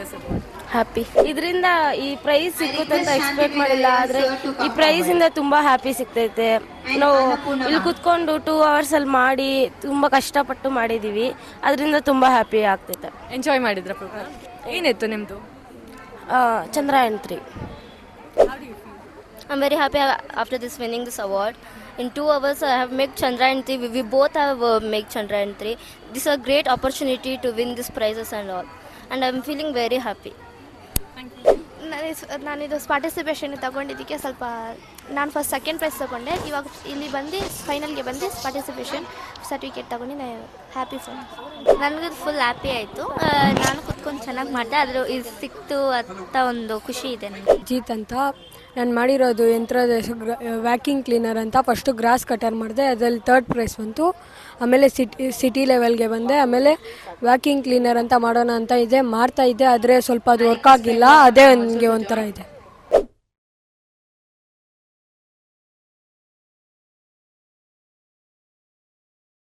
This happy. ಇದರಿಂದ ಈ price ಸಿಗುತ್ತೆ ಅಂತ ಎಕ್ಸ್ಪೆಕ್ಟ್ ಮಾಡಿಲ್ಲ, ಆದರೆ ಈ ಪ್ರೈಸಿಂದ ತುಂಬ ಹ್ಯಾಪಿ ಸಿಗ್ತೈತೆ. ನಾವು ಇಲ್ಲಿ ಕುತ್ಕೊಂಡು 2 ಅವರ್ಸಲ್ಲಿ ಮಾಡಿ ತುಂಬ ಕಷ್ಟಪಟ್ಟು ಮಾಡಿದ್ದೀವಿ, ಅದರಿಂದ ತುಂಬ ಹ್ಯಾಪಿ ಆಗ್ತೈತೆ. ಎಂಜಾಯ್ ಮಾಡಿದ್ರ ಪ್ರೋಗ್ರಾಮ್? ಏನಿತ್ತು ನಿಮ್ಮದು? Chandrayaan 3. I'm very happy after this winning this award. In 2 hours I have made Chandrayaan 3. We both have made Chandrayaan 3. This is a great opportunity to win these prizes and all. And I'm feeling very happy. ನಾನಿದು participation ತಗೊಂಡಿದ್ದಕ್ಕೆ ಸ್ವಲ್ಪ ನಾನು first second prize ತೊಗೊಂಡೆ. ಇವಾಗ ಇಲ್ಲಿ ಬಂದು ಫೈನಲ್ಗೆ ಬಂದು ಪಾರ್ಟಿಸಿಪೇಷನ್ ಸರ್ಟಿಫಿಕೇಟ್ ತೊಗೊಂಡು ನಾನು ಹ್ಯಾಪಿ ಫೋನ್. ನನಗೂ ಫುಲ್ ಹ್ಯಾಪಿ ಆಯಿತು. ನಾನು ಕುತ್ಕೊಂಡು ಚೆನ್ನಾಗಿ ಮಾಡಿದೆ, ಆದರೂ ಇದು ಸಿಕ್ತು ಅಂತ ಒಂದು ಖುಷಿ ಇದೆ ನನಗೆ. ಜೀತ್ ಅಂತ ನಾನು ಮಾಡಿರೋದು ಯಂತ್ರದ ವ್ಯಾಕ್ಯೂಮ್ ಕ್ಲೀನರ್ ಅಂತ. ಫಸ್ಟು ಗ್ರಾಸ್ ಕಟರ್ ಮಾಡಿದೆ, ಅದರಲ್ಲಿ 3rd ಪ್ರೈಸ್ ಬಂತು. ಆಮೇಲೆ ಸಿಟಿ ಲೆವೆಲ್ಗೆ ಬಂದೆ. ಆಮೇಲೆ ವ್ಯಾಕ್ಯೂಮ್ ಕ್ಲೀನರ್ ಅಂತ ಮಾಡೋಣ ಅಂತ ಇದೆ, ಮಾಡ್ತಾ ಇದ್ದೆ, ಆದರೆ ಸ್ವಲ್ಪ ಅದು ವರ್ಕ್ ಆಗಿಲ್ಲ. ಅದೇ ನನಗೆ ಒಂಥರ ಇದೆ.